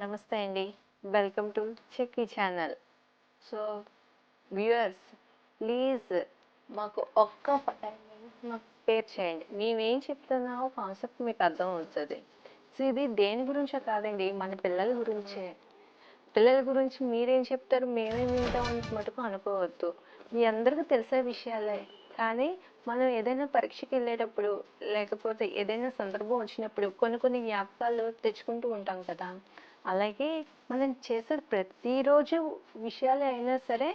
నమస్తే అండి. Welcome to chikki channel. So, viewers please మాకు ఒక్క 10 మినిట్స్ మాకు స్పేర్ చేయండి. మేమేం చెప్తున్నామో కాన్సెప్ట్ మీకు అర్థమవుతది. సో, ఇది దేని గురించో కాదండి, మన పిల్లల గురించే. పిల్లల గురించి మీరేం చెప్తారు, మేమేం వింటాం అని మటుకు అనుకోవద్దు. మీ అందరికీ తెలిసే విషయాలే. కానీ మనం ఏదైనా పరీక్షకి వెళ్ళేటప్పుడు, లేకపోతే ఏదైనా సందర్భం వచ్చినప్పుడు కొన్ని కొన్ని జ్ఞాపకాలు తెచ్చుకుంటూ ఉంటాం కదా! అలాగే మనం చేసేది ప్రతిరోజు విషయాలే అయినా సరే,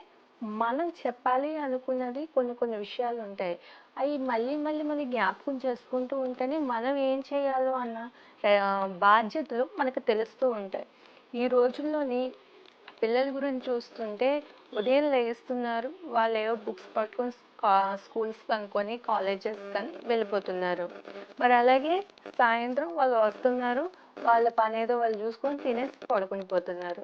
మనం చెప్పాలి అనుకున్నది కొన్ని కొన్ని విషయాలు ఉంటాయి. అవి మళ్ళీ మళ్ళీ మనం జ్ఞాపకం చేసుకుంటూ ఉంటేనే మనం ఏం చేయాలో అన్న బాధ్యతలు మనకు తెలుస్తూ ఉంటాయి. ఈ రోజుల్లోని పిల్లల గురించి చూస్తుంటే ఉదయం లేస్తున్నారు, వాళ్ళు ఏవో బుక్స్ పట్టుకొని స్కూల్స్ కనుక్కొని కాలేజెస్ కానీ వెళ్ళిపోతున్నారు. మరి అలాగే సాయంత్రం వాళ్ళు వస్తున్నారు, వాళ్ళ పని ఏదో వాళ్ళు చూసుకొని తినేసి పడుకొని పోతున్నారు.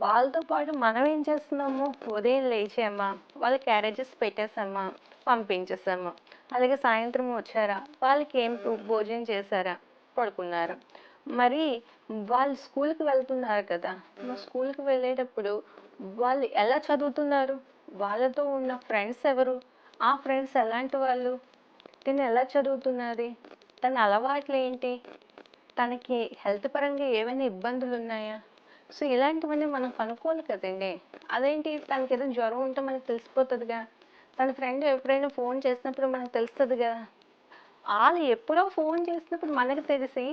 వాళ్ళతో పాటు మనం ఏం చేస్తున్నాము, ఉదయం లేచామా, వాళ్ళ క్యారేజెస్ పెట్టేసామా, పంపించేసామా. అలాగే సాయంత్రం వచ్చారా, వాళ్ళకి ఏం భోజనం చేశారా, పడుకున్నారు. మరి వాళ్ళు స్కూల్కి వెళ్తున్నారు కదా, మరి స్కూల్కి వెళ్ళేటప్పుడు వాళ్ళు ఎలా చదువుతున్నారు, వాళ్ళతో ఉన్న ఫ్రెండ్స్ ఎవరు, ఆ ఫ్రెండ్స్ ఎలాంటి వాళ్ళు, తిను ఎలా చదువుతున్నది, తన అలవాట్లు ఏంటి, తనకి హెల్త్ పరంగా ఏమైనా ఇబ్బందులు ఉన్నాయా. సో ఇలాంటివన్నీ మనం కనుక్కోవాలి కదండి. అదేంటి, తనకి ఏదో జ్వరం ఉంటే మనకు తెలిసిపోతుందిగా, తన ఫ్రెండ్ ఎప్పుడైనా ఫోన్ చేసినప్పుడు మనకు తెలుస్తుందిగా. వాళ్ళు ఎప్పుడో ఫోన్ చేసినప్పుడు మనకు తెలిసి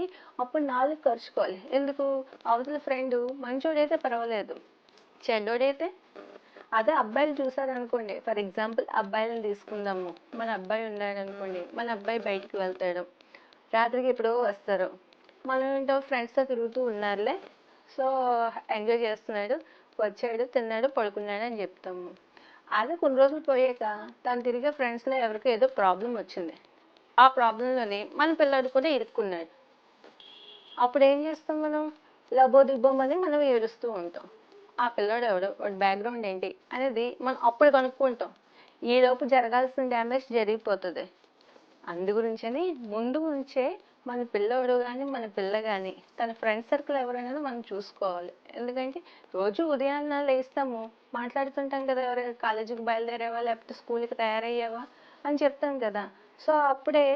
అప్పుడు నాలుగు ఖర్చుకోవాలి ఎందుకు. అవతల ఫ్రెండ్ మంచోడైతే పర్వాలేదు, చెడ్డోడైతే. అదే అబ్బాయిలు చూసారనుకోండి, ఫర్ ఎగ్జాంపుల్ అబ్బాయిలను తీసుకుందాము. మన అబ్బాయి ఉన్నాడు అనుకోండి, మన అబ్బాయి బయటికి వెళ్తాడు, రాత్రికి ఎప్పుడో వస్తారు. మనం ఏంటో ఫ్రెండ్స్తో తిరుగుతూ ఉన్నారులే, సో ఎంజాయ్ చేస్తున్నాడు, వచ్చాడు, తిన్నాడు, పడుకున్నాడు అని చెప్తాము. అదే కొన్ని రోజులు పోయాక తను తిరిగే ఫ్రెండ్స్లో ఎవరికో ఏదో ప్రాబ్లం వచ్చింది, ఆ ప్రాబ్లంలోనే మన పిల్లాడు కూడా ఇరుక్కున్నాడు. అప్పుడు ఏం చేస్తాం మనం, లబోదిబ్బోమని మనం ఏడుస్తూ ఉంటాం. ఆ పిల్లాడు ఎవడు, వాడి బ్యాక్గ్రౌండ్ ఏంటి అనేది మనం అప్పుడు కనుక్కుంటాం. ఈలోపు జరగాల్సిన డ్యామేజ్ జరిగిపోతుంది. అందు గురించని ముందు నుంచే మన పిల్లోడు కానీ మన పిల్ల కానీ తన ఫ్రెండ్ సర్కిల్ ఎవరనేది మనం చూసుకోవాలి. ఎందుకంటే రోజు ఉదయాన్నే లేస్తాము, మాట్లాడుతుంటాం కదా, ఎవరైనా కాలేజీకి బయలుదేరావా లేకపోతే స్కూల్కి తయారయ్యావా అని చెప్తాం కదా. సో అప్పుడే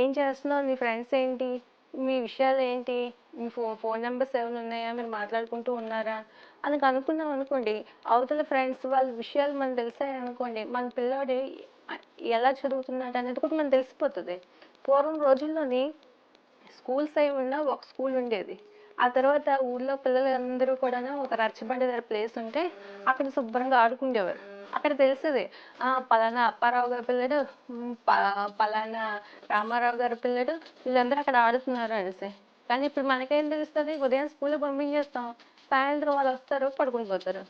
ఏం చేస్తున్నావు, నీ ఫ్రెండ్స్ ఏంటి, మీ విషయాలు ఏంటి, మీ ఫోన్ నెంబర్స్ ఏమైనా ఉన్నాయా, మీరు మాట్లాడుకుంటూ ఉన్నారా అని కనుక్కున్నాం అనుకోండి. అవతల ఫ్రెండ్స్ వాళ్ళ విషయాలు మనకు తెలిసాయి అనుకోండి, మన పిల్లోడు ఎలా చదువుతున్నాడు అనేది కూడా మనకు తెలిసిపోతుంది. పూర్వం రోజుల్లోని స్కూల్స్ అయి ఉన్న ఒక స్కూల్ ఉండేది. ఆ తర్వాత ఊళ్ళో పిల్లలందరూ కూడా ఒక రచ్చబండ దగ్గర ప్లేస్ ఉంటే అక్కడ శుభ్రంగా ఆడుకునేవారు. అక్కడ తెలిసేది పలానా అప్పారావు గారి పిల్లడు, పలానా రామారావు గారి పిల్లడు, వీళ్ళందరూ అక్కడ ఆడుతున్నారు అనేసి. కానీ ఇప్పుడు మనకేం తెలుస్తుంది, ఉదయం స్కూల్కి పంపించేస్తాం, సాయంత్రం వాళ్ళు వస్తారు, పడుకుని పోతారు.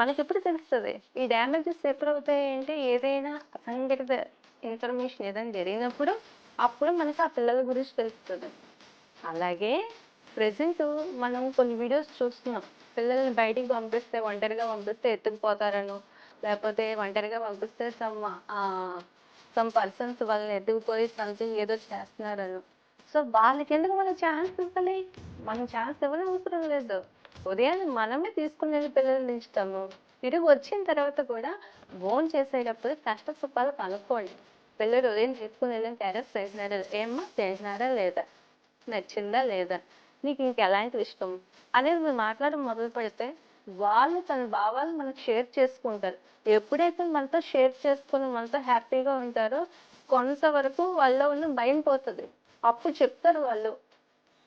మనకి ఎప్పుడు తెలుస్తుంది ఈ డ్యామేజెస్ ఎప్పుడు అవుతాయి అంటే, ఏదైనా అసంఘటిత ఇన్ఫర్మేషన్ ఏదైనా జరిగినప్పుడు అప్పుడు మనకి ఆ పిల్లల గురించి తెలుస్తుంది. అలాగే ప్రెసెంట్ మనం కొన్ని వీడియోస్ చూస్తున్నాం, పిల్లల్ని బయటికి పంపిస్తే, ఒంటరిగా పంపిస్తే ఎత్తుకుపోతారను, లేకపోతే ఒంటరిగా పంపిస్తే సమ్ పర్సన్స్ వాళ్ళని ఎత్తుకుపోయి సంథింగ్ ఏదో చేస్తున్నారను. సో వాళ్ళకి ఎందుకు మనం ఛాన్స్ ఇవ్వాలి, మనం ఛాన్స్ ఇవ్వనవసరం లేదు. ఉదయాన్నే మనమే తీసుకుని వెళ్ళి పిల్లల్ని దించుతాము, తిరిగి వచ్చిన తర్వాత కూడా భోజనం చేసేటప్పుడు కష్ట సుఖాలు కనుక్కోండి. పిల్లలు ఉదయం తీసుకుని వెళ్ళిన టెర్రస్ చేసినారా, ఏమ్మా చేసినారా లేదా, నచ్చిందా లేదా, నీకు ఇంకెలాంటివి ఇష్టం అనేది మీరు మాట్లాడడం మొదలు పెడితే వాళ్ళు తన భావాలు మనకు షేర్ చేసుకుంటారు. ఎప్పుడైతే మనతో షేర్ చేసుకుని మనతో హ్యాపీగా ఉంటారో కొంతవరకు వాళ్ళలో ఉన్న భయం పోతుంది. అప్పుడు చెప్తారు వాళ్ళు,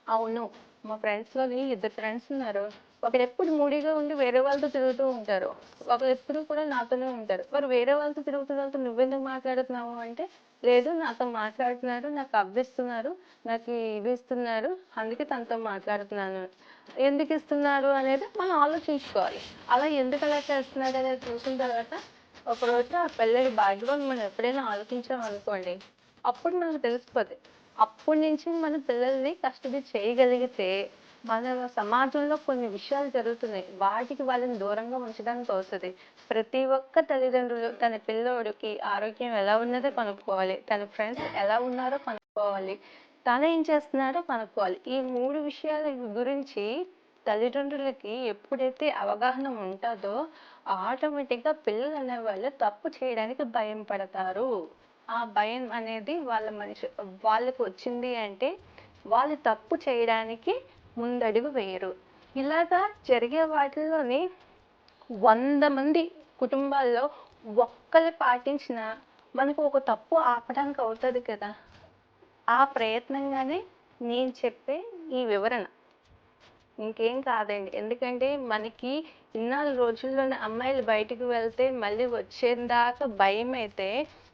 అవును మా ఫ్రెండ్స్లోని ఇద్దరు ఫ్రెండ్స్ ఉన్నారు, ఒకరు ఎప్పుడు మూడీగా ఉండి వేరే వాళ్ళతో తిరుగుతూ ఉంటారు, ఒకరు ఎప్పుడు కూడా నాతోనే ఉంటారు. మరి వేరే వాళ్ళతో తిరుగుతున్నట్టు నువ్వెందుకు మాట్లాడుతున్నావు అంటే, లేదు నాతో మాట్లాడుతున్నారు, నాకు అవ్విస్తున్నారు, నాకు ఇవి ఇస్తున్నారు, అందుకే తనతో మాట్లాడుతున్నాను. ఎందుకు ఇస్తున్నారు అనేది మనం ఆలోచించుకోవాలి. అలా ఎందుకు అలా చేస్తున్నారు అనేది చూసిన తర్వాత ఒకరోజు ఆ పిల్లడి బ్యాక్గ్రౌండ్ మనం ఎప్పుడైనా ఆలోచించాం అనుకోండి, అప్పుడు మనకు తెలిసిపోతుంది. అప్పటి నుంచి మన పిల్లల్ని కస్టడీ చేయగలిగితే మన సమాజంలో కొన్ని విషయాలు జరుగుతున్నాయి, వాటికి వాళ్ళని దూరంగా ఉంచడానికి వస్తుంది. ప్రతి ఒక్క తల్లిదండ్రులు తన పిల్లోడికి ఆరోగ్యం ఎలా ఉన్నదో కనుక్కోవాలి, తన ఫ్రెండ్స్ ఎలా ఉన్నారో కనుక్కోవాలి, తను ఏం చేస్తున్నాడో కనుక్కోవాలి. ఈ మూడు విషయాల గురించి తల్లిదండ్రులకి ఎప్పుడైతే అవగాహన ఉంటుందో ఆటోమేటిక్గా పిల్లలు అనేవాళ్ళు తప్పు చేయడానికి భయం పడతారు. ఆ భయం అనేది వాళ్ళకి వచ్చింది అంటే వాళ్ళు తప్పు చేయడానికి ముందడుగు వేయరు. ఇలాగా జరిగే వాటిల్లోని 100 మంది కుటుంబాల్లో ఒక్కళ్ళు పాటించినా మనకు ఒక తప్పు ఆపడానికి అవుతుంది కదా! ఆ ప్రయత్నంగానే నేను చెప్పే ఈ వివరణ. ఇంకేం కాదండి. ఎందుకంటే మనకి ఇన్నాళ్ళ రోజుల్లోనే అమ్మాయిలు బయటికి వెళ్తే మళ్ళీ వచ్చేదాకా భయమైతే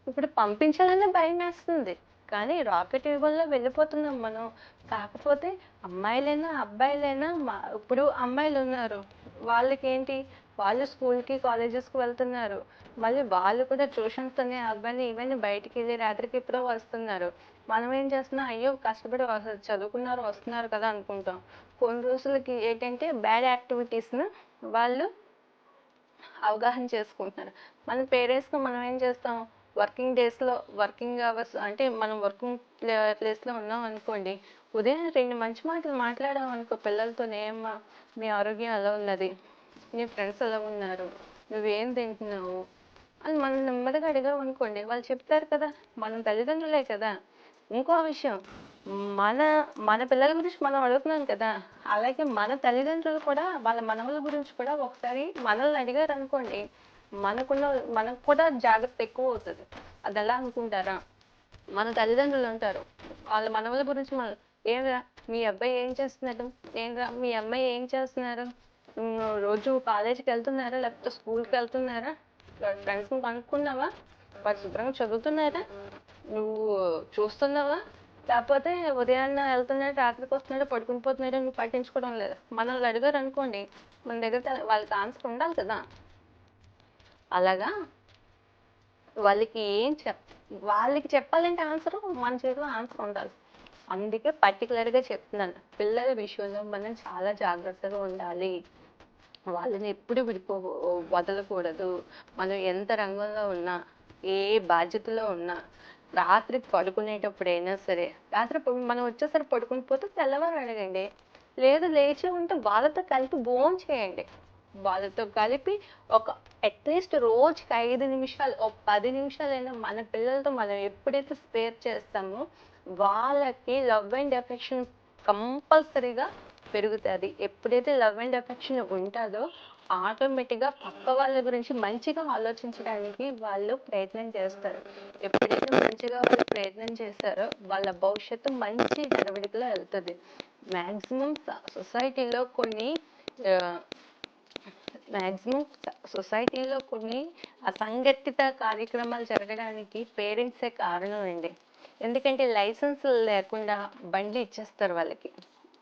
ఇప్పుడు పంపించాలన్నా భయమేస్తుంది. కానీ రాకెట్ యుగంలో వెళ్ళిపోతున్నాం మనం. కాకపోతే అమ్మాయిలైనా, అబ్బాయిలైనా ఇప్పుడు అమ్మాయిలున్నారు. వాళ్ళకేంటి? వాళ్ళు స్కూల్‌కి, కాలేజెస్‌కి వెళ్తున్నారు. మళ్ళీ వాళ్ళు కూడా ట్యూషన్స్ అని అవని ఇవని బయటికెళ్ళి రాత్రికి ఎప్పుడో వస్తున్నారు. మనం ఏం చేస్తున్నాం? అయ్యో! కష్టపడి చదువుకున్నారు వస్తున్నారు కదా అనుకుంటాం. కొన్ని రోజులకి ఏంటంటే బ్యాడ్ యాక్టివిటీస్‌ని వాళ్ళు అవగాహన చేసుకుంటున్నారు. మన పేరెంట్స్‌గా మనం ఏం చేస్తాం? వర్కింగ్ అవర్స్ అంటే మనం వర్కింగ్ ప్లేస్‌లో ఉన్నాం అనుకోండి. ఉదయం 2 మంచి మాటలు మాట్లాడాం అనుకో పిల్లలతోని, "ఏమ్మా మీ ఆరోగ్యం ఎలా ఉన్నది? నీ ఫ్రెండ్స్ ఎలా ఉన్నారు? నువ్వేం తింటున్నావు?" అని మనం నెమ్మదిగా అడిగామనుకోండి వాళ్ళు చెప్తారు కదా! మనం తల్లిదండ్రులే కదా! ఇంకో విషయం మన మన పిల్లల గురించి మనం అడుగుతున్నాం కదా! అలాగే మన తల్లిదండ్రులు కూడా వాళ్ళ మనవల గురించి కూడా ఒకసారి మనల్ని అడిగారనుకోండి, మనకు కూడా జాగ్రత్త ఎక్కువవుతది. అదెలా అనుకుంటారా? మన తల్లిదండ్రులు ఉంటారు. వాళ్ళ మనవల గురించి "ఏమిరా మీ అబ్బాయి ఏం చేస్తున్నాడు? ఏంరా మీ అమ్మాయి ఏం చేస్తున్నారు? రోజు కాలేజీకెళ్తున్నారా? లేకపోతే స్కూల్‌కెళ్తున్నారా? ఫ్రెండ్స్‌ని కనుక్కున్నావా? వాళ్ళు శుభ్రంగా చదువుతున్నారా? నువ్వు చూస్తున్నావా? లేకపోతే ఉదయాన్నే వెళ్తున్నాడు, రాత్రికొస్తున్నాడు, పడుకుని పోతున్నాడు నువ్వు పట్టించుకోవడం లేదా?" మనల్ని అడిగారనుకోండి, మన దగ్గర వాళ్ళకి ఆన్సర్ ఉండాలి కదా! అలాగా వాళ్ళకి వాళ్ళకి చెప్పాలంటే ఆన్సరు మన చేతిలో ఆన్సర్ ఉండాలి. అందుకే పర్టికులర్‌గా చెప్తున్నాను. పిల్లల విషయంలో మనం చాలా జాగ్రత్తగా ఉండాలి. వాళ్ళని ఎప్పుడు వదలకూడదు. మనం ఎంత రంగంలో ఉన్నా, ఏ బాధ్యతలో ఉన్నా, రాత్రి పడుకునేటప్పుడైనా సరే, రాత్రి మనం వచ్చేసరికి పడుకుని పోతే తెల్లవారు అడగండి. లేదు లేచి ఉంటే వాళ్ళతో కలిపి భోంచేయండి. వాళ్ళతో కలిపి ఒక అట్‌లీస్ట్ రోజుకి 5 నిమిషాలు, ఒక 10 నిమిషాలైనా మన పిల్లలతో మనం ఎప్పుడైతే స్పేర్ చేస్తామో, వాళ్ళకి లవ్ అండ్ ఎఫెక్షన్ కంపల్సరీగా పెరుగుతది. ఎప్పుడైతే లవ్ అండ్ ఎఫెక్షన్ ఉంటదో ఆటోమేటిక్‌గా పక్క వాళ్ళ గురించి మంచిగా ఆలోచించడానికి వాళ్ళు ప్రయత్నం చేస్తారు. ఎప్పుడైతే మంచిగా వాళ్ళు ప్రయత్నం చేస్తారో వాళ్ళ భవిష్యత్తు మంచి నడవడికలో వెళ్తది. మాక్సిమం సొసైటీలో కొన్ని ఆహ్, సొసైటీలో కొన్ని అసంఘటిత కార్యక్రమాలు జరగడానికి పేరెంట్సే కారణం అండి. ఎందుకంటే లైసెన్సులు లేకుండా బండి ఇచ్చేస్తారు వాళ్ళకి.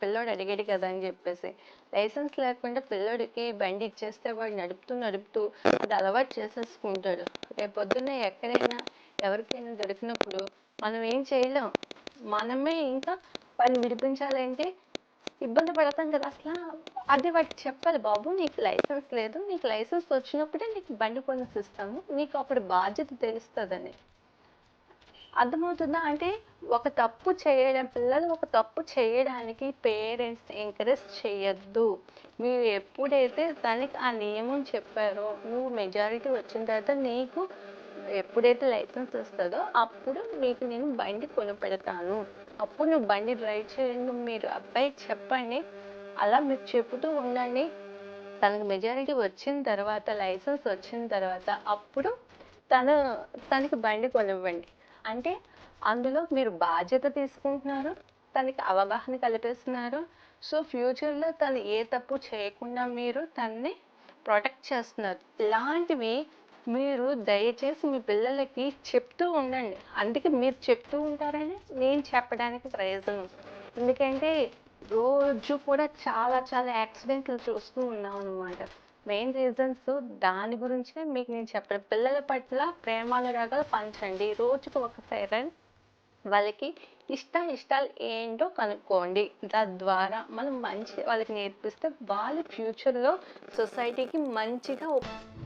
పిల్లోడు అడిగాడు కదా అని చెప్పేసి. లైసెన్స్ లేకుండా పిల్లోడికి బండి ఇచ్చేస్తే వాడు నడుపుతూ అది అలవాటు చేసేసుకుంటాడు. రేపొద్దున్న ఎక్కడైనా ఎవరికైనా దొరికినప్పుడు మనం ఏం చేయలేం. మనమే ఇంకా వాడిని విడిపించాలంటే ఇబ్బంది పడతాం కదా! అది వాడికి చెప్పాలి. బాబు నీకు లైసెన్స్ లేదు. నీకు లైసెన్స్ వచ్చినప్పుడే నీకు బండి కొనిసిస్తాము. నీకు అప్పుడు బాధ్యత తెలుస్తదని. అర్థమవుతుందా? అంటే పిల్లలు ఒక తప్పు చేయడానికి పేరెంట్స్ ఎంకరేజ్ చేయొద్దు. మీరు ఎప్పుడైతే తనకి ఆ నియమం చెప్పారో, నువ్వు మెజారిటీ వచ్చిన తర్వాత నీకు ఎప్పుడైతే లైసెన్స్ వస్తదో అప్పుడు నీకు నేను బండి కొనిపెడతాను. అప్పుడు నువ్వు బండి డ్రైవ్ చేయండి. మీరు అబ్బాయికి చెప్పండి. అలా మీరు చెబుతూ ఉండండి. తనకి మెజారిటీ వచ్చిన తర్వాత, లైసెన్స్ వచ్చిన తర్వాత అప్పుడు తను తనకి బండి కొనివ్వండి. అంటే అందులో మీరు బాధ్యత తీసుకుంటున్నారు. తనకి అవగాహన కల్పిస్తున్నారు. సో, ఫ్యూచర్‌లో తను ఏ తప్పు చేయకుండా మీరు తనని ప్రొటెక్ట్ చేస్తున్నారు. ఇలాంటివి మీరు దయచేసి మీ పిల్లలకి చెప్తూ ఉండండి. అందుకే మీరు చెప్తూ ఉంటారని నేను చెప్పడానికి ప్రయత్నం. ఎందుకంటే రోజు కూడా చాలా చాలా యాక్సిడెంట్లు చూస్తూ ఉన్నామనమాట. మెయిన్ రీజన్స్ దాని గురించే మీకు నేను చెప్పాను. పిల్లల పట్ల ప్రేమానురాగాలు పంచండి. రోజుకి ఒకసారి వాళ్ళకి ఇష్టాలు ఏంటో కనుక్కోండి. తద్వారా మనం వాళ్ళకి నేర్పిస్తే వాళ్ళు ఫ్యూచర్‌లో సొసైటీకి మంచిగా